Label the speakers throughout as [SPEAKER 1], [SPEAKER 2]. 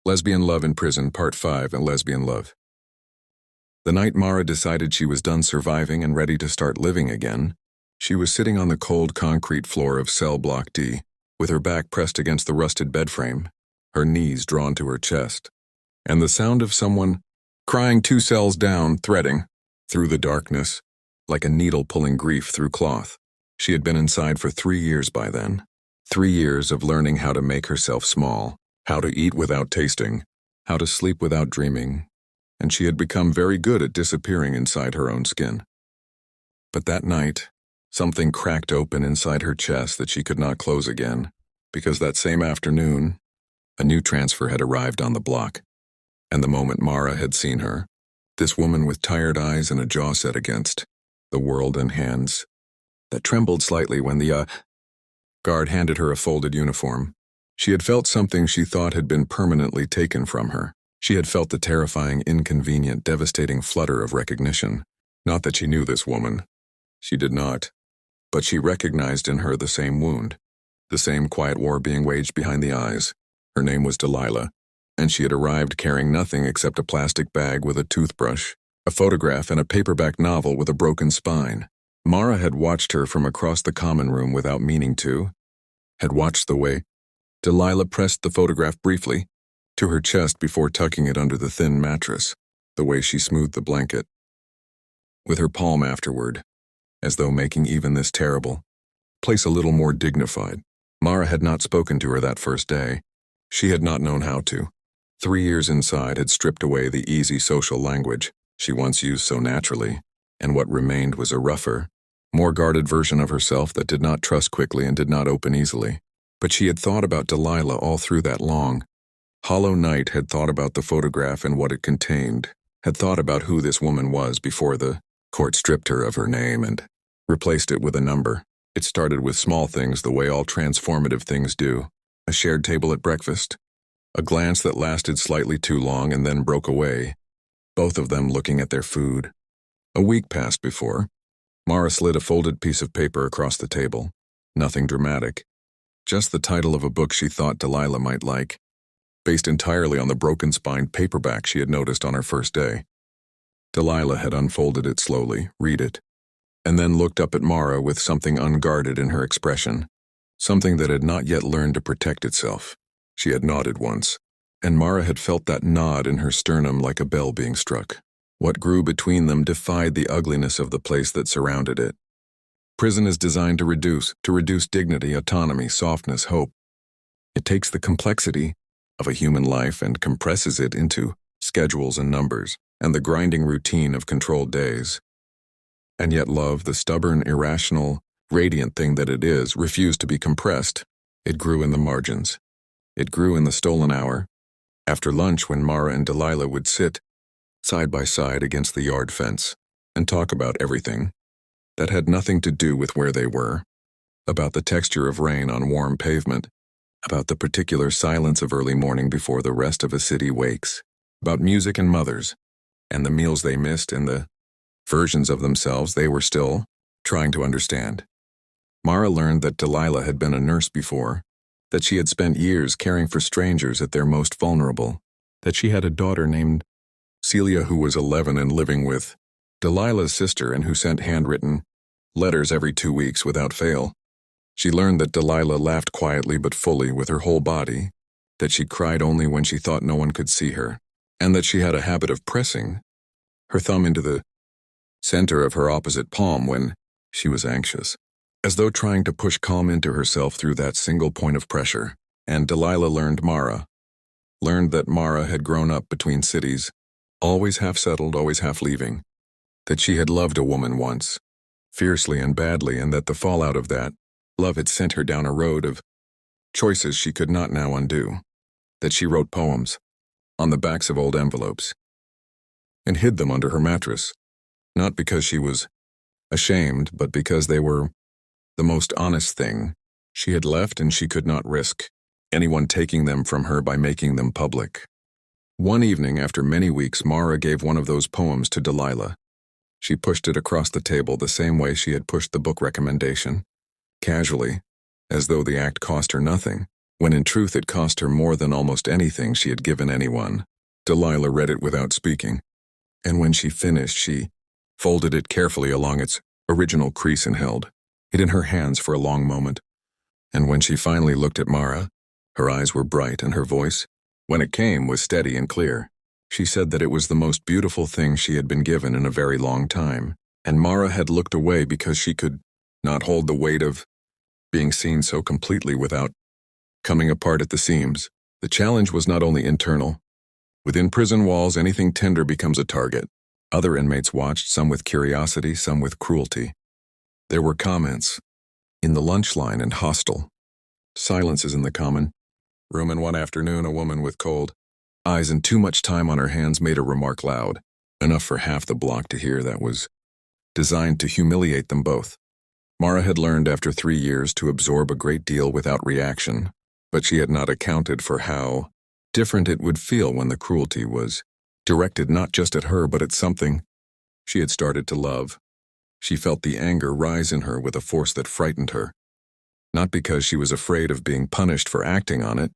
[SPEAKER 1] Lesbian Love in Prison, Part 5, and Lesbian Love. The night Mara decided she was done surviving and ready to start living again, she was sitting on the cold concrete floor of cell block D, with her back pressed against the rusted bed frame, her knees drawn to her chest, and the sound of someone crying 2 cells down, threading, through the darkness, like a needle pulling grief through cloth. She had been inside for 3 years by then. 3 years of learning how to make herself small, how to eat without tasting, how to sleep without dreaming, and she had become very good at disappearing inside her own skin. But that night, something cracked open inside her chest that she could not close again, because that same afternoon, a new transfer had arrived on the block, and the moment Mara had seen her, this woman with tired eyes and a jaw set against the world and hands that trembled slightly when the guard handed her a folded uniform. She had felt something she thought had been permanently taken from her. She had felt the terrifying, inconvenient, devastating flutter of recognition. Not that she knew this woman. She did not. But she recognized in her the same wound, the same quiet war being waged behind the eyes. Her name was Delilah, and she had arrived carrying nothing except a plastic bag with a toothbrush, a photograph, and a paperback novel with a broken spine. Mara had watched her from across the common room without meaning to, had watched the way Delilah pressed the photograph briefly to her chest before tucking it under the thin mattress, the way she smoothed the blanket with her palm afterward, as though making even this terrible place a little more dignified. Mara had not spoken to her that first day. She had not known how to. 3 years inside had stripped away the easy social language she once used so naturally, and what remained was a rougher, more guarded version of herself that did not trust quickly and did not open easily. But she had thought about Delilah all through that long, hollow night, had thought about the photograph and what it contained, had thought about who this woman was before the court stripped her of her name and replaced it with a number. It started with small things the way all transformative things do. A shared table at breakfast, a glance that lasted slightly too long and then broke away, both of them looking at their food. A week passed before Mara slid a folded piece of paper across the table. Nothing dramatic. Just the title of a book she thought Delilah might like, based entirely on the broken-spined paperback she had noticed on her first day. Delilah had unfolded it slowly, read it, and then looked up at Mara with something unguarded in her expression, something that had not yet learned to protect itself. She had nodded once, and Mara had felt that nod in her sternum like a bell being struck. What grew between them defied the ugliness of the place that surrounded it. Prison is designed to reduce dignity, autonomy, softness, hope. It takes the complexity of a human life and compresses it into schedules and numbers, and the grinding routine of controlled days. And yet love, the stubborn, irrational, radiant thing that it is, refused to be compressed. It grew in the margins. It grew in the stolen hour, after lunch when Mara and Delilah would sit side by side against the yard fence and talk about everything that had nothing to do with where they were, about the texture of rain on warm pavement, about the particular silence of early morning before the rest of a city wakes, about music and mothers, and the meals they missed and the versions of themselves they were still trying to understand. Mara learned that Delilah had been a nurse before, that she had spent years caring for strangers at their most vulnerable, that she had a daughter named Celia who was 11 and living with Delilah's sister and who sent handwritten letters every 2 weeks without fail. She learned that Delilah laughed quietly but fully with her whole body, that she cried only when she thought no one could see her, and that she had a habit of pressing her thumb into the center of her opposite palm when she was anxious, as though trying to push calm into herself through that single point of pressure. And Delilah learned that Mara had grown up between cities, always half settled, always half leaving, that she had loved a woman once, fiercely and badly, and that the fallout of that love had sent her down a road of choices she could not now undo, that she wrote poems on the backs of old envelopes and hid them under her mattress, not because she was ashamed, but because they were the most honest thing she had left, and she could not risk anyone taking them from her by making them public. One evening after many weeks, Mara gave one of those poems to Delilah. She pushed it across the table the same way she had pushed the book recommendation, casually, as though the act cost her nothing, when in truth it cost her more than almost anything she had given anyone. Delilah read it without speaking, and when she finished, she folded it carefully along its original crease and held it in her hands for a long moment. And when she finally looked at Mara, her eyes were bright and her voice, when it came, was steady and clear. She said that it was the most beautiful thing she had been given in a very long time, and Mara had looked away because she could not hold the weight of being seen so completely without coming apart at the seams. The challenge was not only internal. Within prison walls, anything tender becomes a target. Other inmates watched, some with curiosity, some with cruelty. There were comments in the lunch line and hostile silences in the common room, and one afternoon a woman with cold eyes and too much time on her hands made a remark loud, enough for half the block to hear, that was designed to humiliate them both. Mara had learned after 3 years to absorb a great deal without reaction, but she had not accounted for how different it would feel when the cruelty was directed not just at her but at something she had started to love. She felt the anger rise in her with a force that frightened her, not because she was afraid of being punished for acting on it,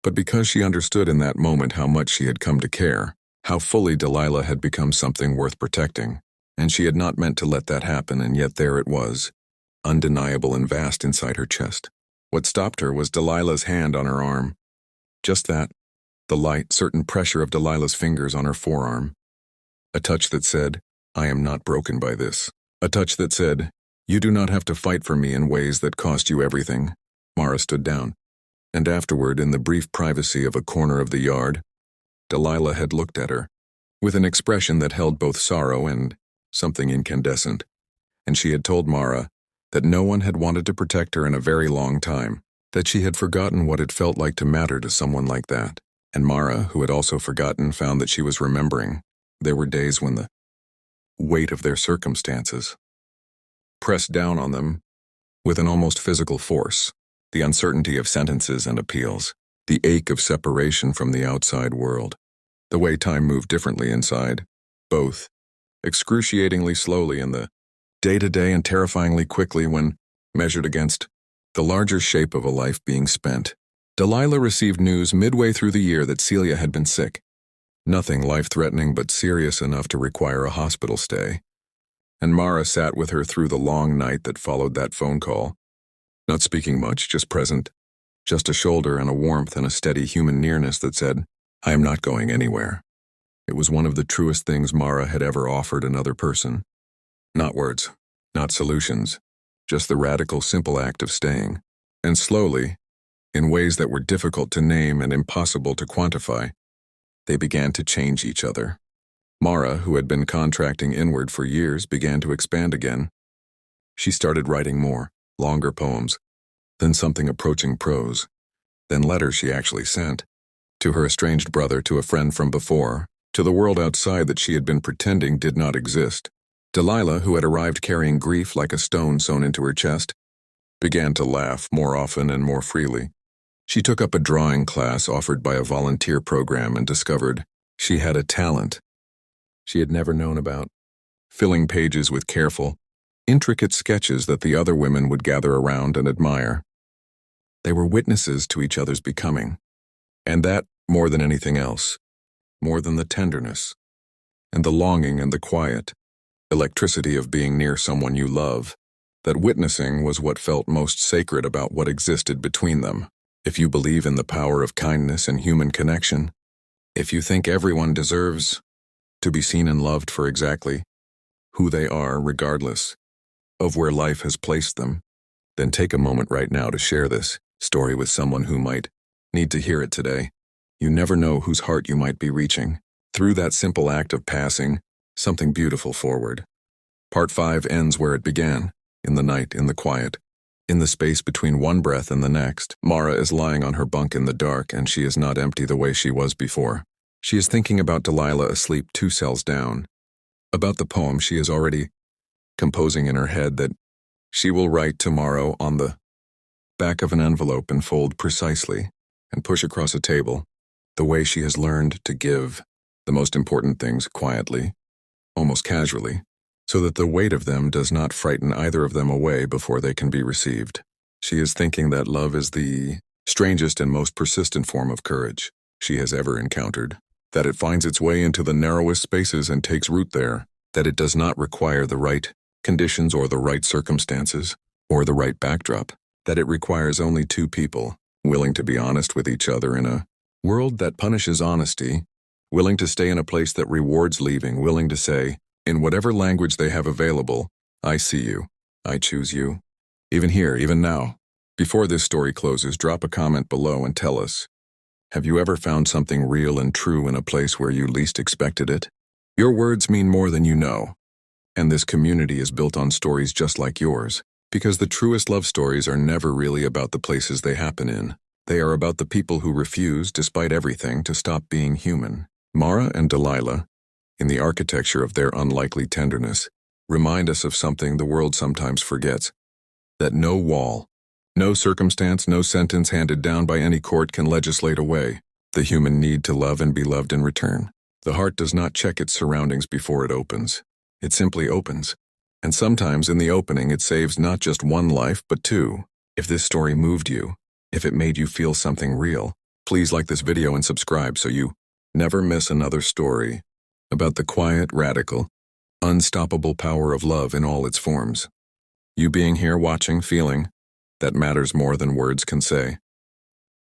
[SPEAKER 1] but because she understood in that moment how much she had come to care, how fully Delilah had become something worth protecting, and she had not meant to let that happen, and yet there it was, undeniable and vast inside her chest. What stopped her was Delilah's hand on her arm. Just that, the light, certain pressure of Delilah's fingers on her forearm. A touch that said, "I am not broken by this." A touch that said, "You do not have to fight for me in ways that cost you everything." Mara stood down, and afterward, in the brief privacy of a corner of the yard, Delilah had looked at her, with an expression that held both sorrow and something incandescent, and she had told Mara that no one had wanted to protect her in a very long time, that she had forgotten what it felt like to matter to someone like that. And Mara, who had also forgotten, found that she was remembering. There were days when the weight of their circumstances pressed down on them with an almost physical force, the uncertainty of sentences and appeals, the ache of separation from the outside world, the way time moved differently inside, both excruciatingly slowly in the day-to-day and terrifyingly quickly when measured against the larger shape of a life being spent. Delilah received news midway through the year that Celia had been sick. Nothing life-threatening but serious enough to require a hospital stay. And Mara sat with her through the long night that followed that phone call, not speaking much, just present, just a shoulder and a warmth and a steady human nearness that said, "I am not going anywhere." It was one of the truest things Mara had ever offered another person. Not words, not solutions, just the radical, simple act of staying. And slowly, in ways that were difficult to name and impossible to quantify, they began to change each other. Mara, who had been contracting inward for years, began to expand again. She started writing more, longer poems, then something approaching prose, then letters she actually sent, to her estranged brother, to a friend from before, to the world outside that she had been pretending did not exist. Delilah, who had arrived carrying grief like a stone sewn into her chest, began to laugh more often and more freely. She took up a drawing class offered by a volunteer program and discovered she had a talent she had never known about, filling pages with careful, intricate sketches that the other women would gather around and admire. They were witnesses to each other's becoming, and that, more than anything else, more than the tenderness, and the longing and the quiet, electricity of being near someone you love, that witnessing was what felt most sacred about what existed between them. If you believe in the power of kindness and human connection, if you think everyone deserves to be seen and loved for exactly who they are, regardless of where life has placed them, then take a moment right now to share this story with someone who might need to hear it today. You never know whose heart you might be reaching, through that simple act of passing something beautiful forward. Part 5 ends where it began, in the night, in the quiet. In the space between one breath and the next, Mara is lying on her bunk in the dark, and she is not empty the way she was before. She is thinking about Delilah asleep 2 cells down, about the poem she is already composing in her head that she will write tomorrow on the back of an envelope and fold precisely and push across a table, the way she has learned to give the most important things quietly, almost casually, so that the weight of them does not frighten either of them away before they can be received. She is thinking that love is the strangest and most persistent form of courage she has ever encountered, that it finds its way into the narrowest spaces and takes root there, that it does not require the right conditions or the right circumstances or the right backdrop, that it requires only two people, willing to be honest with each other in a world that punishes honesty, willing to stay in a place that rewards leaving, willing to say, in whatever language they have available, I see you, I choose you. Even here, even now. Before this story closes, drop a comment below and tell us, have you ever found something real and true in a place where you least expected it? Your words mean more than you know. And this community is built on stories just like yours, because the truest love stories are never really about the places they happen in. They are about the people who refuse, despite everything, to stop being human. Mara and Delilah, in the architecture of their unlikely tenderness, remind us of something the world sometimes forgets, that no wall, no circumstance, no sentence handed down by any court can legislate away the human need to love and be loved in return. The heart does not check its surroundings before it opens. It simply opens. And sometimes in the opening it saves not just one life, but two. If this story moved you, if it made you feel something real, please like this video and subscribe so you never miss another story about the quiet, radical, unstoppable power of love in all its forms. You being here, watching, feeling, that matters more than words can say.